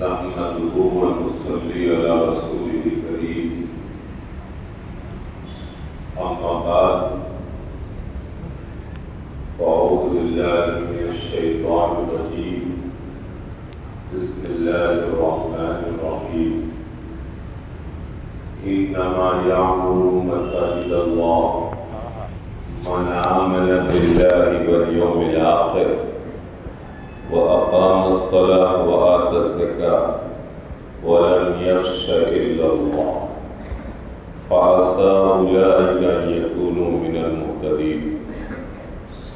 نحمده ونصلي على رسوله الكريم أما بعد فأعوذ بالله من الشيطان الرجيم بسم الله الرحمن الرحيم إنما يعمر مساجد الله من آمن بالله واليوم الآخر وأقام الصلاة وآتى الزكاة ولم يخش إلا الله فعسى أولئك أن يكونوا من المهتدين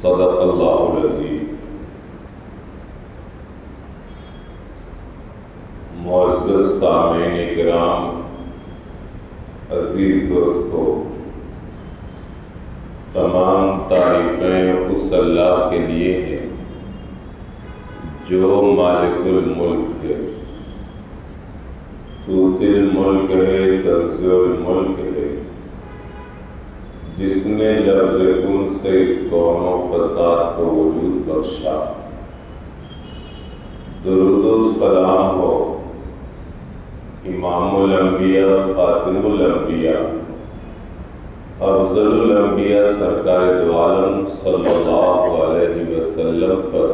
صدق الله العظيم. معزز سامعین کرام، عزیز دوستو، تمام تعریفیں اس اللہ کے لیے ہیں جو مالک الملک ہے، تؤتی الملک ہے، تنزع الملک ہے، جس نے لفظ کن سے اس کون و فساد کو وجود بخشا. درود و سلام ہو امام الانبیاء، خاتم الانبیاء، افضل الانبیاء، سرکار دو عالم صلی اللہ علیہ وسلم پر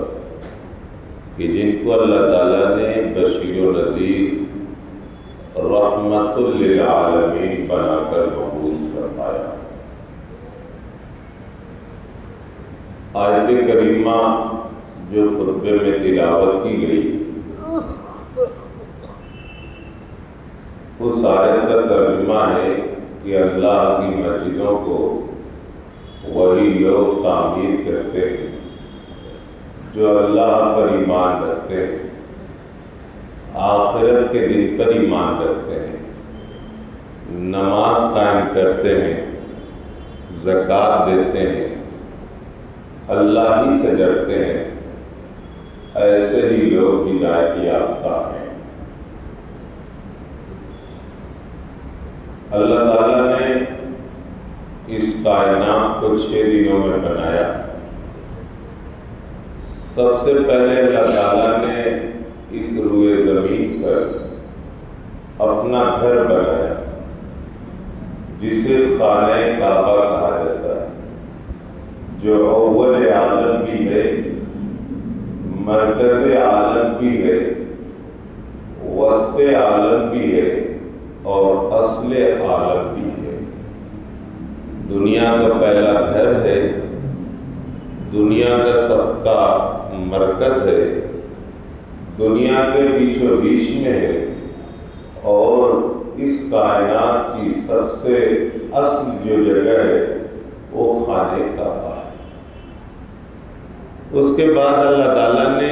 کہ جن کو اللہ تعالیٰ نے بشیر و نذیر رحمت للعالمین بنا کر مبعوث فرمایا. آیت کریمہ جو خطبے میں تلاوت کی گئی، اس آیت کا ترجمہ ہے کہ اللہ کی مسجدوں کو وہی لوگ تعمیر کرتے ہیں جو اللہ پر ایمان رکھتے ہیں، آخرت کے دن پر ایمان رکھتے ہیں، نماز قائم کرتے ہیں، زکوٰۃ دیتے ہیں، اللہ ہی سے ڈرتے ہیں. ایسے ہی لوگ ہدایت یافتہ ہیں. اللہ تعالیٰ نے اس کائنات کو 6 دنوں میں بنایا. سب سے پہلے اللہ تعالیٰ نے اس روئے زمین پر اپنا گھر بنایا جسے خانہ کعبہ کہا جاتا ہے، جو اول عالم بھی ہے، مرکز عالم بھی ہے، وسط عالم بھی ہے اور اصل عالم بھی ہے. دنیا کا پہلا گھر ہے، دنیا کا سب کا مرکز ہے، دنیا کے بیچ و بیچ میں ہے اور اس کائنات کی سب سے اصل جو جگہ ہے وہ خانہ کعبہ ہے. اس کے بعد اللہ تعالیٰ نے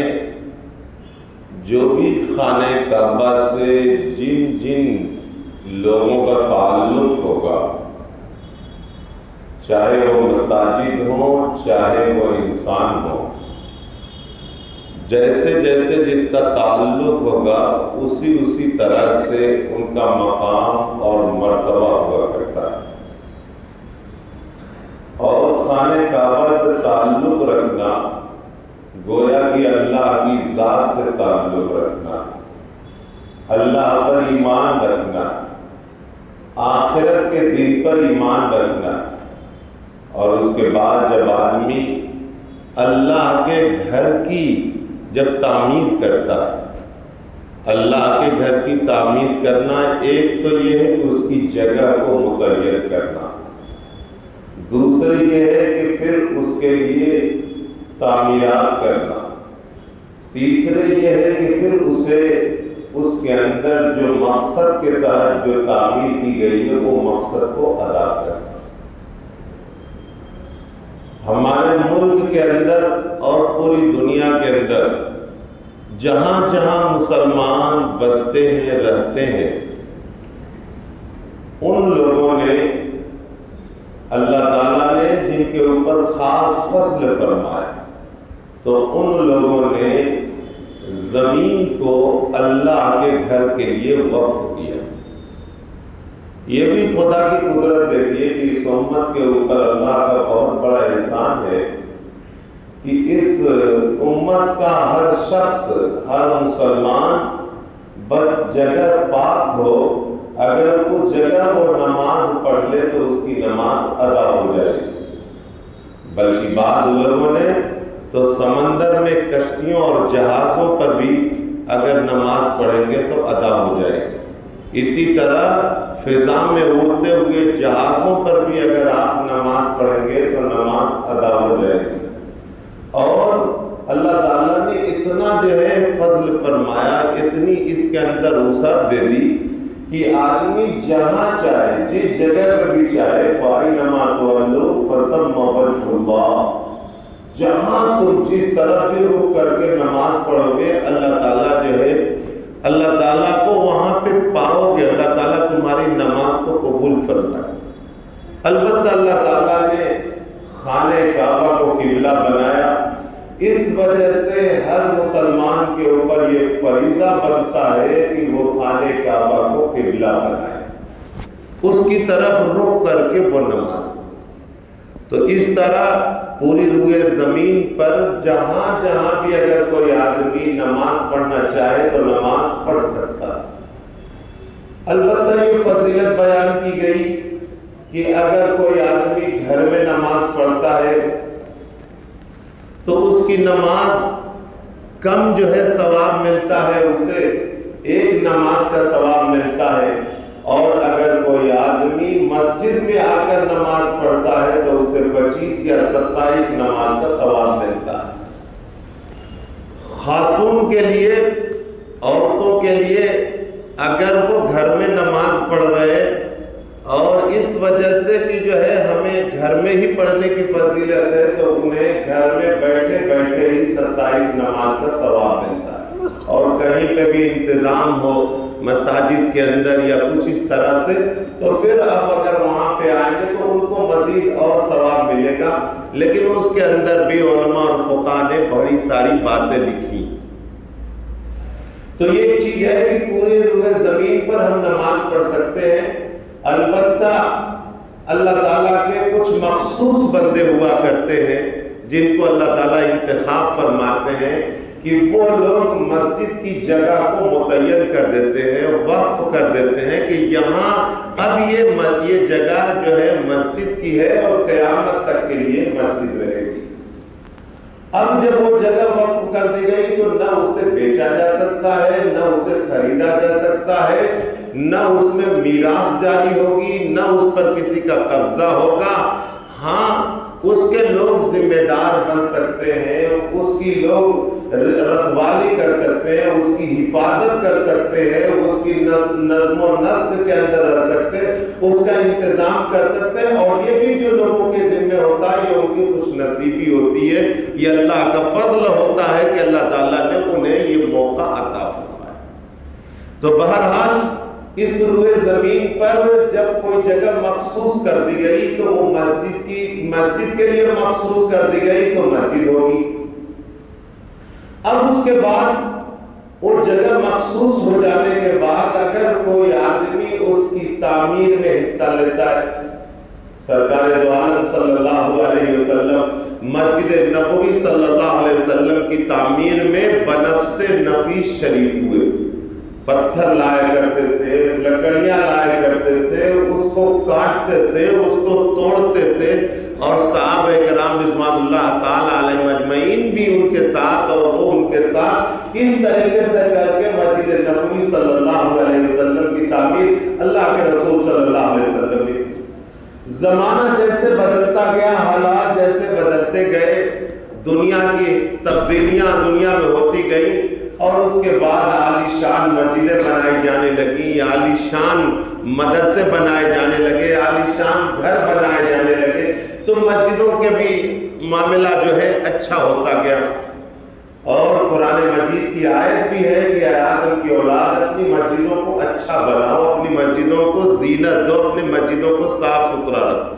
جو بھی خانہ کعبہ سے جن جن لوگوں کا تعلق ہوگا، چاہے وہ مساجد ہوں، چاہے وہ انسان ہو، جیسے جیسے جس کا تعلق ہوگا اسی طرح سے ان کا مقام اور مرتبہ ہوا کرتا ہے. اور خانہ کعبہ سے تعلق رکھنا گویا کہ اللہ کی ذات سے تعلق رکھنا، اللہ پر ایمان رکھنا، آخرت کے دن پر ایمان رکھنا. اور اس کے بعد جب آدمی اللہ کے گھر کی جب تعمیر کرتا ہے، اللہ کے گھر کی تعمیر کرنا ایک تو یہ ہے کہ اس کی جگہ کو متعین کرنا، دوسری یہ ہے کہ پھر اس کے لیے تعمیرات کرنا، تیسرے یہ ہے کہ پھر اسے اس کے اندر جو مقصد کے تحت جو تعمیر کی گئی ہے وہ مقصد کو ادا کرنا. ہمارے ملک کے اندر اور پوری دنیا کے اندر جہاں جہاں مسلمان بستے ہیں، رہتے ہیں، ان لوگوں نے اللہ تعالیٰ نے جن کے اوپر خاص فضل فرمایا تو ان لوگوں نے زمین کو اللہ کے گھر کے لیے وقف کیا. یہ بھی خدا کی قدرت دیکھیے کہ اس امت کے اوپر اللہ کا بہت بڑا احسان ہے کہ اس امت کا ہر شخص، ہر مسلمان بس جگہ پاک ہو، اگر اس جگہ وہ نماز پڑھ لے تو اس کی نماز ادا ہو جائے گی۔ بلکہ بعض لوگوں نے تو سمندر میں کشتیوں اور جہازوں پر بھی اگر نماز پڑھیں گے تو ادا ہو جائے گی۔ اسی طرح فضا میں اڑتے ہوئے جہازوں پر بھی اگر آپ نماز پڑھیں گے تو نماز ادا ہو جائے گی۔ اور اللہ تعالیٰ نے اتنا جو ہے فضل فرمایا، اتنی اس کے اندر وسعت دے دی کہ آدمی جہاں چاہے، جس جگہ پر بھی چاہے، فَأَيْنَمَا تُوَلُّوا فَثَمَّ وَجْهُ اللَّهِ، جہاں تم جس طرف بھی رخ کر کے نماز پڑھو گے اللہ تعالیٰ جو ہے اللہ تعالیٰ کو وہاں پہ پاؤ گے، اللہ تعالیٰ تمہاری نماز کو قبول فرمائے۔ البتہ اللہ تعالیٰ نے خانہ کعبہ کو قبلہ بنایا، اس وجہ سے ہر مسلمان کے اوپر یہ فریضہ بنتا ہے کہ وہ خانہ کعبہ کو قبلہ بنائے، اس کی طرف رخ کر کے وہ نماز پڑھے۔ تو اس طرح پوری روئے زمین پر جہاں جہاں بھی اگر کوئی آدمی نماز پڑھنا چاہے تو نماز پڑھ سکتا ہے۔ البتہ یہ فضیلت بیان کی گئی کہ اگر کوئی آدمی گھر میں نماز پڑھتا ہے تو اس کی نماز کم جو ہے ثواب ملتا ہے، اسے ایک نماز کا ثواب ملتا ہے، اور اگر کوئی آدمی مسجد میں آ کر نماز پڑھتا ہے تو اسے 25 یا 27 نماز کا ثواب ملتا ہے۔ خاتون کے لیے، عورتوں کے لیے اگر وہ گھر میں نماز پڑھ رہے اور اس وجہ سے کہ جو ہے ہمیں گھر میں ہی پڑھنے کی فضیلت ہے تو انہیں گھر میں بیٹھے بیٹھے ہی 27 نماز کا ثواب ملتا ہے، اور کہیں پہ بھی انتظام ہو مساجد کے اندر یا کچھ اس طرح سے تو پھر اب اگر وہاں پہ آئیں گے تو ان کو مزید اور ثواب ملے گا۔ لیکن اس کے اندر بھی علماء اور فقہاء نے بڑی ساری باتیں لکھی۔ تو یہ چیز ہے کہ پورے روئے زمین پر ہم نماز پڑھ سکتے ہیں، البتہ اللہ تعالیٰ کے کچھ مخصوص بندے ہوا کرتے ہیں جن کو اللہ تعالیٰ انتخاب فرماتے ہیں کہ وہ لوگ مسجد کی جگہ کو متعین کر دیتے ہیں، وقف کر دیتے ہیں کہ یہاں اب یہ جگہ جو ہے مسجد کی ہے اور قیامت تک کے لیے مسجد رہے گی۔ اب جب وہ جگہ وقف کر دی گئی تو نہ اسے بیچا جا سکتا ہے، نہ اسے خریدا جا سکتا ہے، نہ اس میں میراث جاری ہوگی، نہ اس پر کسی کا قبضہ ہوگا۔ ہاں اس کے لوگ ذمہ دار بن سکتے ہیں، اس کی لوگ رکھوالی کر سکتے ہیں، اس کی حفاظت کر سکتے ہیں، اس کی نظم و نسق کے اندر رہ سکتے ہیں، اس کا انتظام کر سکتے ہیں، اور یہ بھی جو لوگوں کے ذمہ ہوتا ہے یہ ان کی خوش نصیبی ہوتی ہے، یہ اللہ کا فضل ہوتا ہے کہ اللہ تعالیٰ نے انہیں یہ موقع عطا فرمایا۔ تو بہرحال اس روئے زمین پر جب کوئی جگہ مخصوص کر دی گئی تو وہ مسجد کے لیے مخصوص کر دی گئی تو مسجد ہوگی۔ اب اس کے بعد وہ جگہ مخصوص ہو جانے کے بعد اگر کوئی آدمی اس کی تعمیر میں حصہ لیتا ہے، سرکار دو عالم صلی اللہ علیہ وسلم مسجد نبوی صلی اللہ علیہ وسلم کی تعمیر میں بنفس نفیس شریک ہوئے، پتھر لایا کرتے تھے، لکڑیاں لایا کرتے تھے، اس کو کاٹتے تھے، اس کو توڑتے تھے، اور صحابہ کرام رضوان اللہ تعالی علیہم اجمعین بھی ان کے ساتھ اور وہ ان کے ساتھ اس طریقے سے کر کے مسجد نبوی صلی اللہ علیہ وسلم کی تعمیر اللہ کے رسول صلی اللہ علیہ وسلم کی۔ زمانہ جیسے بدلتا گیا، حالات جیسے بدلتے گئے، دنیا کی تبدیلیاں دنیا میں ہوتی گئی، اور اس کے بعد عالی شان مسجدیں بنائی جانے لگی، عالی شان مدرسے بنائے جانے لگے، عالی شان گھر بنائے جانے لگے، تو مسجدوں کے بھی معاملہ جو ہے اچھا ہوتا گیا۔ اور قرآن مجید کی آیت بھی ہے کہ اے آدم کی اولاد اپنی مسجدوں کو اچھا بناؤ، اپنی مسجدوں کو زینت دو، اپنی مسجدوں کو صاف ستھرا رکھو۔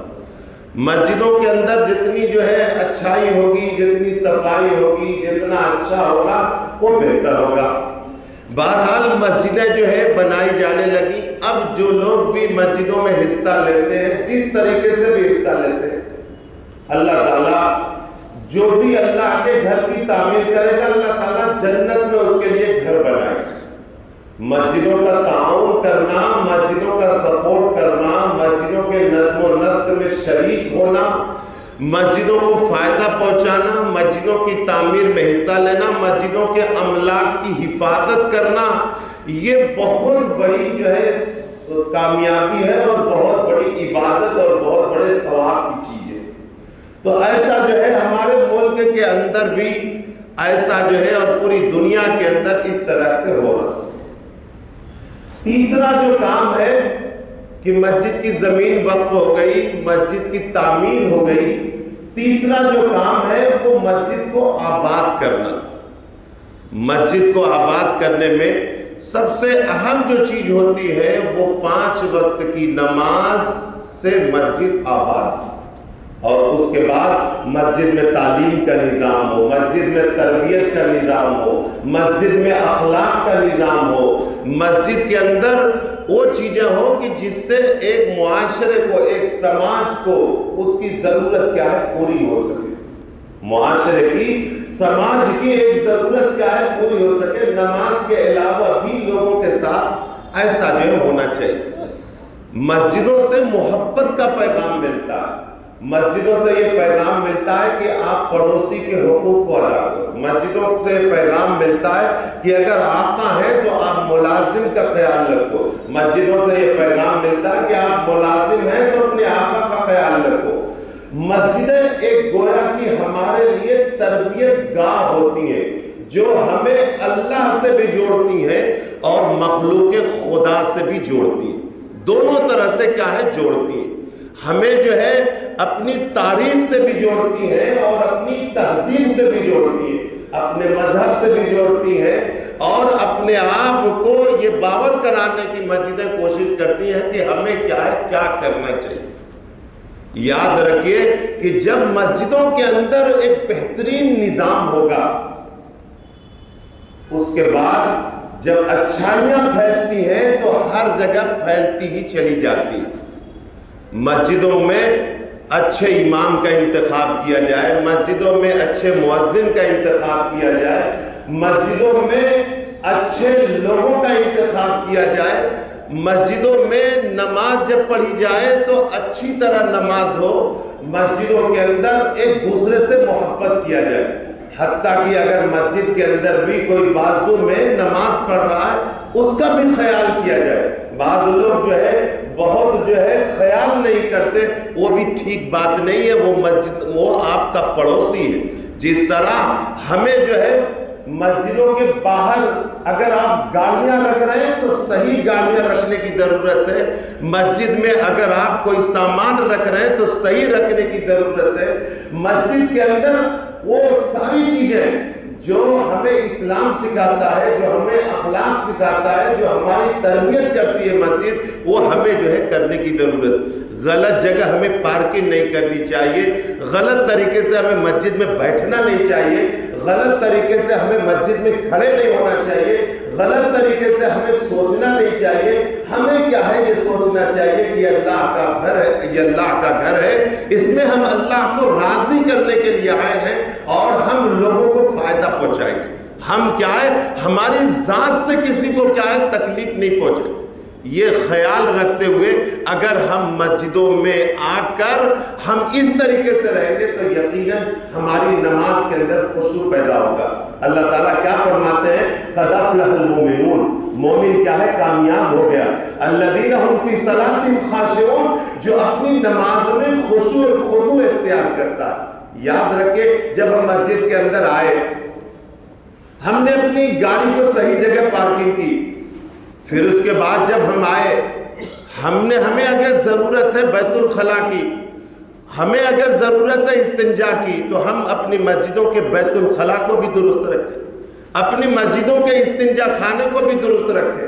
مسجدوں کے اندر جتنی جو ہے اچھائی ہوگی، جتنی صفائی ہوگی، جتنا اچھا ہوگا وہ بہتر ہوگا۔ بہرحال مسجدیں جو ہے بنائی جانے لگی۔ اب جو لوگ بھی مسجدوں میں حصہ لیتے ہیں، جس طریقے سے بھی حصہ لیتے ہیں، اللہ تعالیٰ جو بھی اللہ کے گھر کی تعمیر کرے گا اللہ تعالیٰ جنت میں اس کے لیے گھر بنائے گا۔ مسجدوں کا تعاون کرنا، مسجدوں کا سپورٹ کرنا، مسجدوں کے نظم و نسق میں شریک ہونا، مسجدوں کو فائدہ پہنچانا، مسجدوں کی تعمیر میں حصہ لینا، مسجدوں کے املاک کی حفاظت کرنا، یہ بہت بڑی جو ہے کامیابی ہے اور بہت بڑی عبادت اور بہت بڑے ثواب کی چیز ہے۔ تو ایسا جو ہے ہمارے ملک کے اندر بھی ایسا جو ہے اور پوری دنیا کے اندر اس طرح سے ہو رہا ہے۔ تیسرا جو کام ہے کہ مسجد کی زمین وقف ہو گئی، مسجد کی تعمیر ہو گئی، تیسرا جو کام ہے وہ مسجد کو آباد کرنا۔ مسجد کو آباد کرنے میں سب سے اہم جو چیز ہوتی ہے وہ 5 وقت کی نماز سے مسجد آباد، اور اس کے بعد مسجد میں تعلیم کا نظام ہو، مسجد میں تربیت کا نظام ہو، مسجد میں اخلاق کا نظام ہو، مسجد کے اندر وہ چیزیں ہو کہ جس سے ایک معاشرے کو، ایک سماج کو اس کی ضرورت کیا ہے پوری ہو سکے، معاشرے کی، سماج کی ایک ضرورت کیا ہے پوری ہو سکے۔ نماز کے علاوہ بھی لوگوں کے ساتھ ایسا جو ہونا چاہیے۔ مسجدوں سے محبت کا پیغام ملتا ہے، مسجدوں سے یہ پیغام ملتا ہے کہ آپ پڑوسی کے حقوق کو ادا کرو، مسجدوں سے پیغام ملتا ہے کہ اگر آقا ہے تو آپ ملازم کا خیال رکھو، مسجدوں سے یہ پیغام ملتا ہے کہ آپ ملازم ہیں تو اپنے آقا کا خیال رکھو۔ مسجدیں ایک گویا کی ہمارے لیے تربیت گاہ ہوتی ہیں جو ہمیں اللہ سے بھی جوڑتی ہیں اور مخلوق خدا سے بھی جوڑتی ہیں، دونوں طرح سے کیا ہے جوڑتی ہیں، ہمیں جو ہے اپنی تاریخ سے بھی جوڑتی ہیں اور اپنی تہذیب سے بھی جوڑتی ہیں، اپنے مذہب سے بھی جوڑتی ہیں، اور اپنے آپ کو یہ باور کرانے کی مسجدیں کوشش کرتی ہیں کہ ہمیں کیا ہے کیا کرنا چاہیے۔ یاد رکھیے کہ جب مسجدوں کے اندر ایک بہترین نظام ہوگا، اس کے بعد جب اچھائیاں پھیلتی ہیں تو ہر جگہ پھیلتی ہی چلی جاتی ہے۔ مسجدوں میں اچھے امام کا انتخاب کیا جائے، مسجدوں میں اچھے مؤذن کا انتخاب کیا جائے، مسجدوں میں اچھے لوگوں کا انتخاب کیا جائے، مسجدوں میں نماز جب پڑھی جائے تو اچھی طرح نماز ہو، مسجدوں کے اندر ایک دوسرے سے محبت کیا جائے، حتیٰ کہ اگر مسجد کے اندر بھی کوئی بازو میں نماز پڑھ رہا ہے اس کا بھی خیال کیا جائے۔ بعض لوگ جو ہے بہت جو ہے خیال نہیں کرتے، وہ بھی ٹھیک بات نہیں ہے، وہ آپ کا پڑوسی ہے۔ جس طرح ہمیں جو ہے مسجدوں کے باہر اگر آپ گاڑیاں رکھ رہے ہیں تو صحیح گاڑیاں رکھنے کی ضرورت ہے، مسجد میں اگر آپ کوئی سامان رکھ رہے ہیں تو صحیح رکھنے کی ضرورت ہے۔ مسجد کے اندر وہ ساری چیزیں جو ہمیں اسلام سکھاتا ہے، جو ہمیں اخلاق سکھاتا ہے، جو ہماری تربیت کرتی ہے مسجد، وہ ہمیں جو ہے کرنے کی ضرورت۔ غلط جگہ ہمیں پارکنگ نہیں کرنی چاہیے، غلط طریقے سے ہمیں مسجد میں بیٹھنا نہیں چاہیے، غلط طریقے سے ہمیں مسجد میں کھڑے نہیں ہونا چاہیے، غلط طریقے سے ہمیں سوچنا نہیں چاہیے۔ ہمیں کیا ہے یہ سوچنا چاہیے کہ یہ اللہ کا گھر ہے، یہ اللہ کا گھر ہے، اس میں ہم اللہ کو راضی کرنے کے لیے آئے ہیں اور ہم لوگوں کو فائدہ پہنچائیں گے۔ ہم کیا ہے ہماری ذات سے کسی کو کیا ہے تکلیف نہیں پہنچے، یہ خیال رکھتے ہوئے اگر ہم مسجدوں میں آ کر ہم اس طریقے سے رہیں گے تو یقیناً ہماری نماز کے اندر خشوع پیدا ہوگا۔ اللہ تعالیٰ کیا فرماتے ہیں؟ قد افلح المؤمنون، مومن کیا ہے کامیاب ہو گیا، الذین هم فی صلاتہم خاشعون، جو اپنی نماز میں خضوع اختیار کرتا ہے۔ یاد رکھیں جب ہم مسجد کے اندر آئے ہم نے اپنی گاڑی کو صحیح جگہ پارکنگ کی، پھر اس کے بعد جب ہم آئے ہمیں اگر ضرورت ہے بیت الخلاء کی، ہمیں اگر ضرورت ہے استنجا کی، تو ہم اپنی مسجدوں کے بیت الخلاء کو بھی درست رکھیں، اپنی مسجدوں کے استنجا خانے کو بھی درست رکھیں،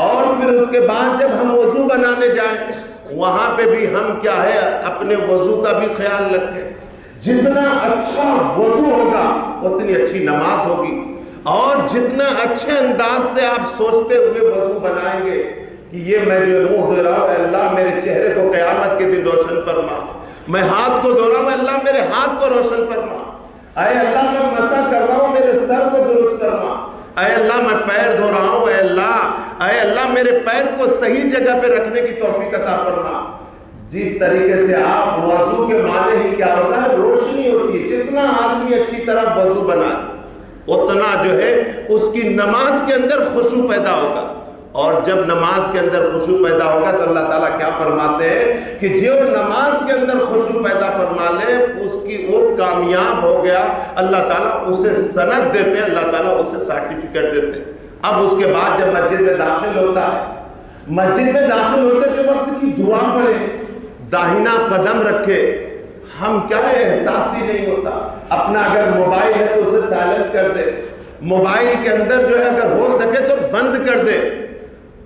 اور پھر اس کے بعد جب ہم وضو بنانے جائیں وہاں پہ بھی ہم کیا ہے اپنے وضو کا بھی خیال رکھیں۔ جتنا اچھا وضو ہوگا اتنی اچھی نماز ہوگی، اور جتنا اچھے انداز سے آپ سوچتے ہوئے وضو بنائیں گے کہ یہ میں جو منہ دھو رہا ہوں اے اللہ میرے چہرے کو قیامت کے دن روشن فرما، میں ہاتھ کو دھو رہا ہوں اللہ میرے ہاتھ کو روشن فرما، اے اللہ میں مسح کر رہا ہوں میرے سر کو درست فرما، اے اللہ میں پیر دھو رہا ہوں اے اللہ اے اللہ میرے پیر کو صحیح جگہ پہ رکھنے کی توفیق عطا فرما۔ جس طریقے سے آپ وضو کے معنی ہی کیا ہوتا ہے؟ روشنی ہوتی ہے۔ جتنا آدمی اچھی طرح وضو بنائے اتنا جو ہے اس کی نماز کے اندر خشوع پیدا ہوگا، اور جب نماز کے اندر خشوع پیدا ہوگا تو اللہ تعالیٰ کیا فرماتے ہیں کہ جو نماز کے اندر خشوع پیدا فرما لے اس کی وہ کامیاب ہو گیا، اللہ تعالیٰ اسے سند دیتے ہیں، اللہ تعالیٰ اسے سرٹیفکیٹ دیتے ہیں۔ اب اس کے بعد جب مسجد میں داخل ہوتا ہے، مسجد میں داخل ہوتے کے وقت کی دعا پڑھے، داہنا قدم رکھے، ہم کیا ہے احساس ہی نہیں ہوتا۔ اپنا اگر موبائل ہے تو اسے سائلنٹ کر دے، موبائل کے اندر جو ہے اگر ہو سکے تو بند کر دے،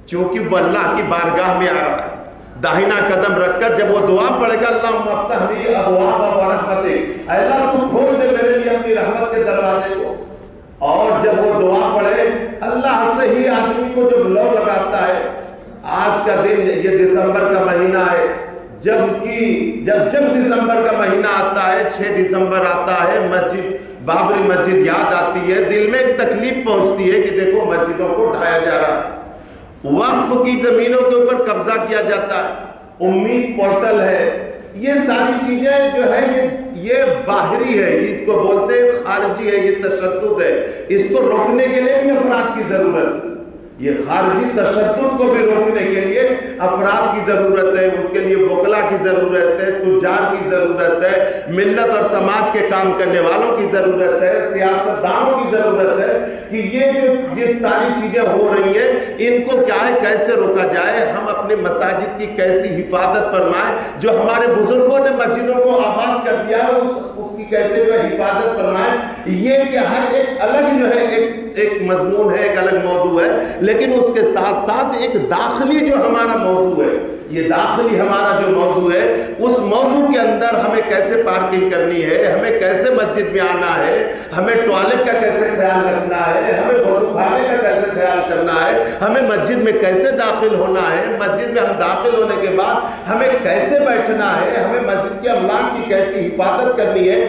کیونکہ وہ اللہ کی بارگاہ میں آ رہا ہے۔ داہنا قدم رکھ کر جب وہ دعا پڑھے گا، اللہم افتح لی ابواب رحمتک، اے اللہ تو کھول دے میرے لیے اپنی رحمت کے دروازے کو، اور جب وہ دعا پڑھے اللہ سے ہی آدمی کو جب لو لگاتا ہے۔ آج کا دن یہ دسمبر کا مہینہ ہے، جب دسمبر کا مہینہ آتا ہے، 6 دسمبر آتا ہے، بابری مسجد یاد آتی ہے، دل میں ایک تکلیف پہنچتی ہے کہ دیکھو مسجدوں کو ڈھایا جا رہا ہے، وقف کی زمینوں کے اوپر قبضہ کیا جاتا ہے، امید پورٹل ہے، یہ ساری چیزیں جو ہے یہ باہری ہے، اس کو بولتے ہیں خارجی ہے، یہ تشدد ہے، اس کو روکنے کے لیے بھی افراد کی ضرورت ہے۔ یہ خارجی تشدد کو بھی روکنے کے لیے افراد کی ضرورت ہے، اس کے لیے وکلا کی ضرورت ہے، تجار کی ضرورت ہے، ملت اور سماج کے کام کرنے والوں کی ضرورت ہے، سیاستدانوں کی ضرورت ہے کہ یہ ساری چیزیں ہو رہی ہیں ان کو کیا ہے کیسے روکا جائے، ہم اپنے مساجد کی کیسی حفاظت فرمائیں، جو ہمارے بزرگوں نے مسجدوں کو آباد کر دیا اس کی کیسے جو ہے حفاظت فرمائیں۔ یہ کہ ہر ایک الگ جو ہے ایک مضمون ہے، ایک الگ موضوع ہے، لیکن اس کے ساتھ ساتھ ایک داخلی جو ہمارا موضوع ہے، یہ داخلی ہمارا جو موضوع ہے، اس موضوع کے اندر ہمیں کیسے پارکنگ کرنی ہے، ہمیں کیسے مسجد میں آنا ہے، ہمیں ٹوائلٹ کا کیسے خیال رکھنا ہے، ہمیں وضو خانے کا کیسے خیال کرنا ہے، ہمیں مسجد میں کیسے داخل ہونا ہے، مسجد میں ہم داخل ہونے کے بعد ہمیں کیسے بیٹھنا ہے، ہمیں مسجد کے املاک کی کیسی حفاظت کرنی ہے،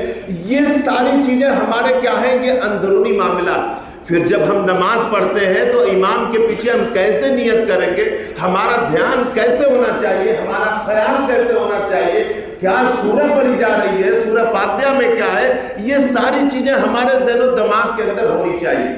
یہ ساری چیزیں ہمارے کیا ہیں، یہ اندرونی معاملات۔ پھر جب ہم نماز پڑھتے ہیں تو امام کے پیچھے ہم کیسے نیت کریں گے، ہمارا دھیان کیسے ہونا چاہیے، ہمارا خیال کیسے ہونا چاہیے، کیا سورہ پڑھی جا رہی ہے، سورہ فاتحہ میں کیا ہے، یہ ساری چیزیں ہمارے ذہن و دماغ کے اندر ہونی چاہیے۔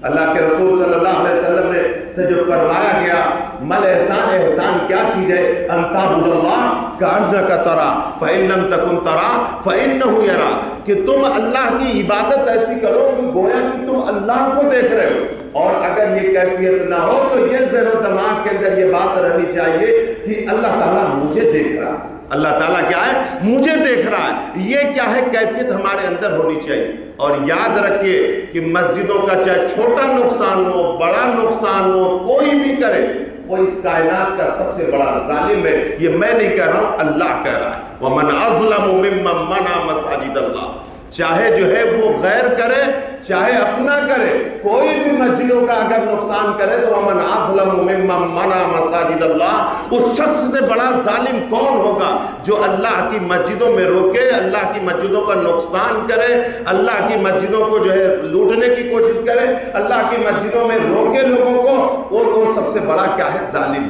اللہ کے رسول صلی اللہ علیہ وسلم نے سے جو فرمایا گیا مل احسان، احسان کیا چیز ہے، ان تعبد اللہ کأنک تراہ فإن لم تکن تراہ فإنہ یراک، کہ تم اللہ کی عبادت ایسی کرو کہ گویا کہ تم اللہ کو دیکھ رہے ہو، اور اگر یہ کیفیت نہ ہو تو یہ ذہن و دماغ کے اندر یہ بات رہنی چاہیے کہ اللہ تعالیٰ مجھے دیکھ رہا ہے، اللہ تعالیٰ کیا ہے، مجھے دیکھ رہا ہے، یہ کیا ہے کیفیت ہمارے اندر ہونی چاہیے۔ اور یاد رکھیے کہ مسجدوں کا چاہے چھوٹا نقصان ہو بڑا نقصان ہو کوئی بھی کرے، وہ اس کائنات کا سب سے بڑا ظالم ہے، یہ میں نہیں کہہ رہا ہوں، اللہ کہہ رہا ہے، وَمَنْ أَظْلَمُ مِمَّنْ مَنَعَ مَسَاجِدَ اللَّهِ، چاہے جو ہے وہ غیر کرے چاہے اپنا کرے، کوئی بھی مسجدوں کا اگر نقصان کرے تو وَمَنْ أَظْلَمُ مِمَّنْ مَنَعَ مَسَاجِدَ اللَّهِ، اس شخص سے بڑا ظالم کون ہوگا جو اللہ کی مسجدوں میں روکے، اللہ کی مسجدوں کا نقصان کرے، اللہ کی مسجدوں کو جو ہے لوٹنے کی کوشش کرے، اللہ کی مسجدوں میں روکے لوگوں کو، وہ سب سے بڑا کیا ہے، ظالم۔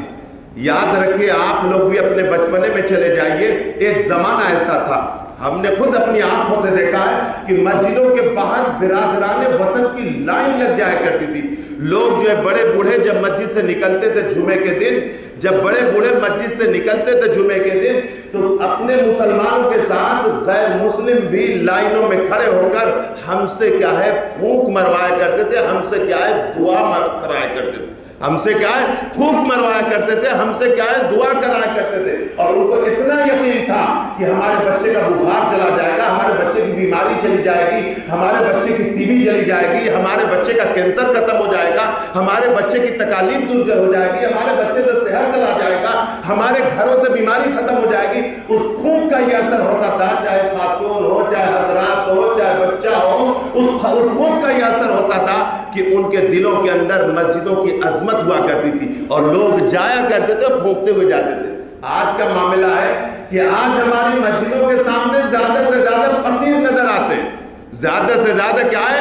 یاد رکھیے آپ لوگ بھی اپنے بچپنے میں چلے جائیے، ایک زمانہ ایسا تھا، ہم نے خود اپنی آنکھوں سے دیکھا ہے کہ مسجدوں کے باہر برادران وطن کی لائن لگ جایا کرتی تھی، لوگ جو ہے بڑے بوڑھے جب مسجد سے نکلتے تھے جمعے کے دن، جب بڑے بوڑھے مسجد سے نکلتے تھے جمعے کے دن تو اپنے مسلمانوں کے ساتھ غیر مسلم بھی لائنوں میں کھڑے ہو کر ہم سے کیا ہے پھونک مروایا کرتے تھے، ہم سے کیا ہے دعا کرایا کرتے تھے، ہم سے کیا ہے پھونک مروایا کرتے تھے، ہم سے کیا ہے دعا کرایا کرتے تھے، اور ان کو اتنا یقین تھا کہ ہمارے بچے کا بخار چلا جائے گا، ہمارے بچے کی بیماری چلی جائے گی، ہمارے بچے کی ٹی بی چلی جائے گی، ہمارے بچے کا کینسر ختم ہو جائے گا، ہمارے بچے کی تکالیف دور ہو جائے گی، ہمارے بچے سے صحت چلا جائے گا، ہمارے گھروں سے بیماری ختم ہو جائے گی۔ اس پھونک کا یہ اثر ہوتا تھا، چاہے خاتون ہو چاہے حضرات ہو چاہے بچہ ہو، اس پھونک کا یہ اثر ہوتا تھا کہ ان کے دلوں کے اندر مسجدوں کی عظمت ہوا کرتی تھی اور لوگ جایا کرتے تھے، پھونکتے ہوئے جاتے تھے۔ آج کا معاملہ ہے کہ آج ہماری مسجدوں کے سامنے زیادہ سے زیادہ فقیر نظر آتے، زیادہ سے زیادہ کیا ہے